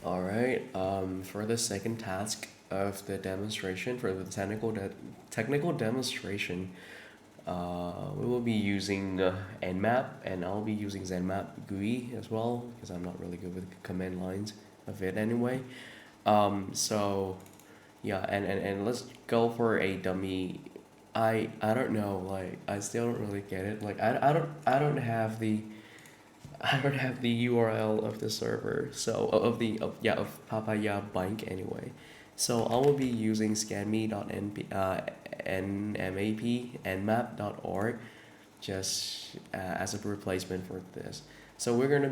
All right. For the second task of the demonstration, for the technical demonstration, we will be using Nmap, and I'll be using ZenMap GUI as well because I'm not really good with command lines of it anyway. So yeah, and let's go for a dummy. I don't know, like I still don't really get it. Like I don't have the I don't have the URL of the server, so of Papaya Bank anyway. So I will be using nmap.org just as a replacement for this. So I'm gonna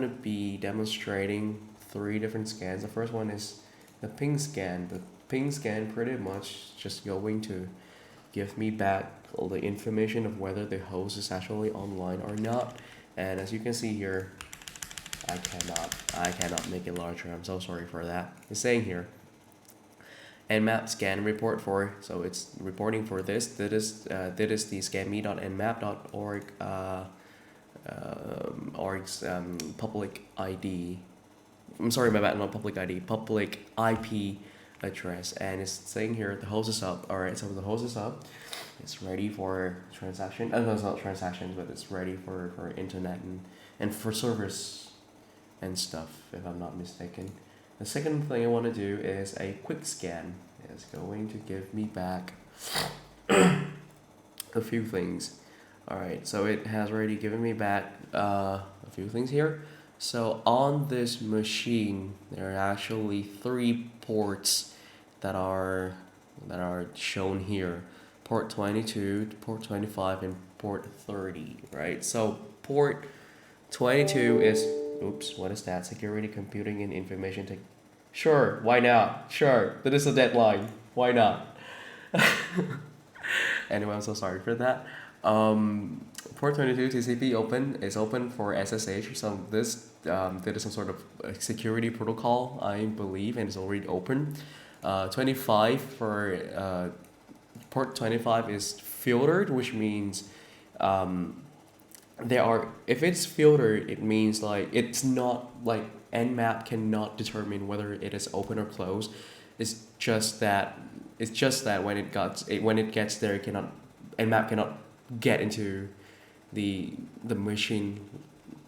be demonstrating three different scans. The first one is the ping scan. The ping scan pretty much just going to give me back all the information of whether the host is actually online or not. And as you can see here, I cannot make it larger. I'm so sorry for that. It's saying here, nmap scan report for, so it's reporting for this. That is the scanme.nmap.org org's public ID. I'm sorry, my bad, not public ID, public IP address. And it's saying here the host is up. All right, so the host is up. It's ready for transaction. No, it's not transactions, but it's ready for internet and for service and stuff, if I'm not mistaken. The second thing I want to do is a quick scan. It's going to give me back a few things. Alright, so it has already given me back a few things here. So on this machine, there are actually three ports that are shown here. Port 22, port 25, and port 30, right? So port 22 is, oops, what is that? Security, computing, and information tech. Sure, why not? Sure, that is a deadline. Why not? Anyway, I'm so sorry for that. Port 22 TCP open is open for SSH. So there is some sort of security protocol, I believe, and it's already open. 25 for port 25 is filtered, which means there are, if it's filtered, it means like it's not like nmap cannot determine whether it is open or closed. It's just that when it gets there, it cannot, nmap cannot get into the machine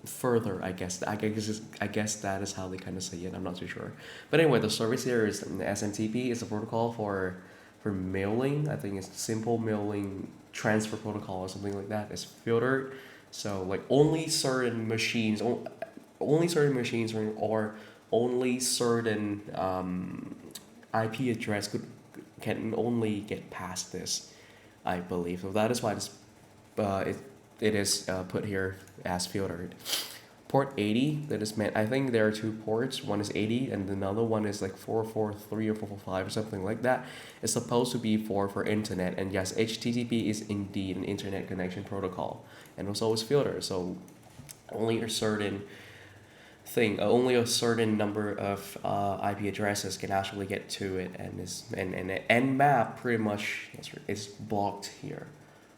further. I guess that is how they kind of say it. I'm not too sure. But anyway, the service here is SMTP. Is a protocol for mailing. I think it's simple mailing transfer protocol or something like that. It's filtered, so like only certain machines, or only certain IP address can only get past this, I believe. So that is why it is put here as filtered. Port 80, that is meant, I think there are two ports. One is 80 and another one is like 443 or 445 or something like that. It's supposed to be for internet. And yes, HTTP is indeed an internet connection protocol. And also it's filtered. So only a certain only a certain number of IP addresses can actually get to it, and Nmap pretty much is blocked here.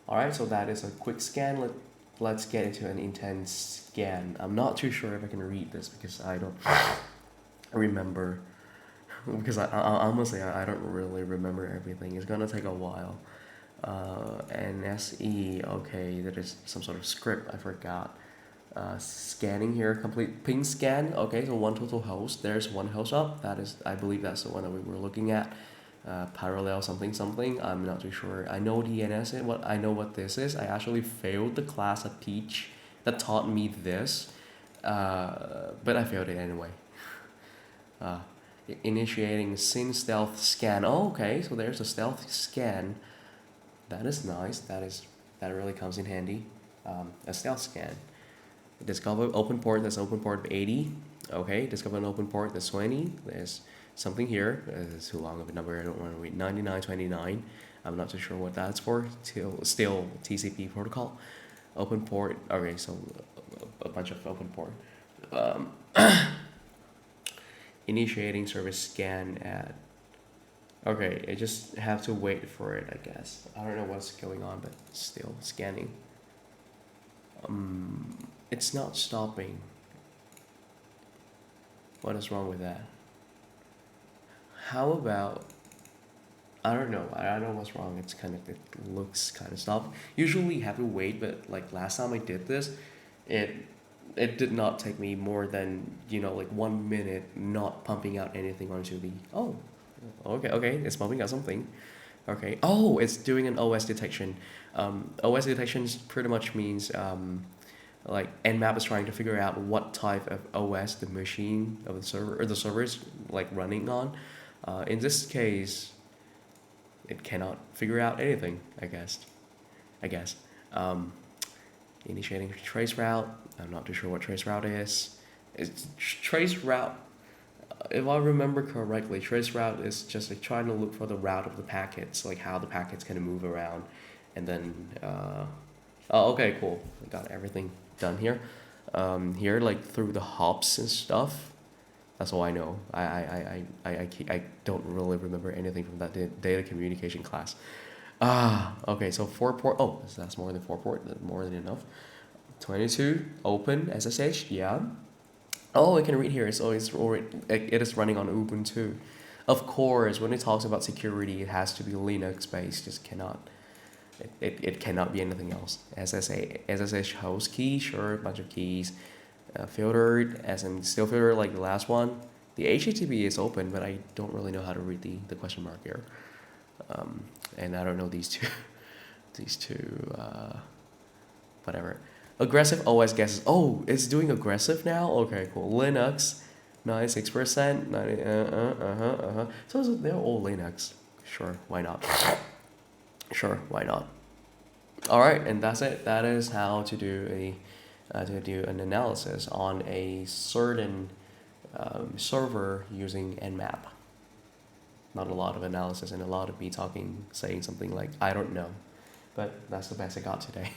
All right, so that is a quick scan. Let's get into an intense scan. I'm not too sure if I can read this because I don't remember. Because honestly, I don't really remember everything. It's gonna take a while. NSE, okay, that is some sort of script. I forgot. Scanning here, complete ping scan. Okay, so one total host. There's one host up. That is, I believe that's the one that we were looking at. Parallel something something. I'm not too sure. I know DNS it. I know what this is. I actually failed the class at Peach that taught me this, but I failed it anyway. Uh, Initiating SYN stealth scan. Oh, okay. So there's a stealth scan. That is nice. That really comes in handy. A stealth scan. Discover open port, that's open port 80. Okay, discover an open port, that's 20. There's something here. It's too long of a number, I don't want to read. 9929. I'm not too sure what that's for. Still TCP protocol. Open port. Okay, so a bunch of open port. Initiating service scan at. Okay, I just have to wait for it, I guess. I don't know what's going on, but still scanning. It's not stopping. What is wrong with that? How about, I don't know. I don't know what's wrong. It's kind of, it looks kind of soft. Usually you have to wait, but like last time I did this, it it did not take me more than, you know, like 1 minute not pumping out anything onto the, oh, okay, it's pumping out something. Okay. Oh, it's doing an OS detection. OS detection pretty much means like Nmap is trying to figure out what type of OS the machine of the server or the server is like running on. In this case, it cannot figure out anything. I guess. I guess. Um, Initiating trace route. I'm not too sure what trace route is. It's trace route. If I remember correctly, trace route is just like trying to look for the route of the packets, like how the packets can move around, and then. Oh, okay, cool. I got everything done here. Here, like through the hops and stuff. That's all I know. I don't really remember anything from that data communication class. Okay, so 4 port. Oh, that's more than 4 port. That's more than enough. 22 open SSH. Yeah. Oh, I can read here. So it's already, it is running on Ubuntu. Of course, when it talks about security, it has to be Linux based. Just cannot. It cannot be anything else. SSH host key, sure, a bunch of keys. Filtered, as in still filtered like the last one. The HTTP is open, but I don't really know how to read the question mark here. And I don't know these two. These two, whatever. Aggressive OS guesses. Oh, it's doing aggressive now? Okay, cool. Linux, 96%. 90, So they're all Linux. Sure, why not? Sure, why not? All right, and that's it. That is how to do an analysis on a certain server using Nmap. Not a lot of analysis and a lot of me talking, saying something like I don't know, but that's the best I got today.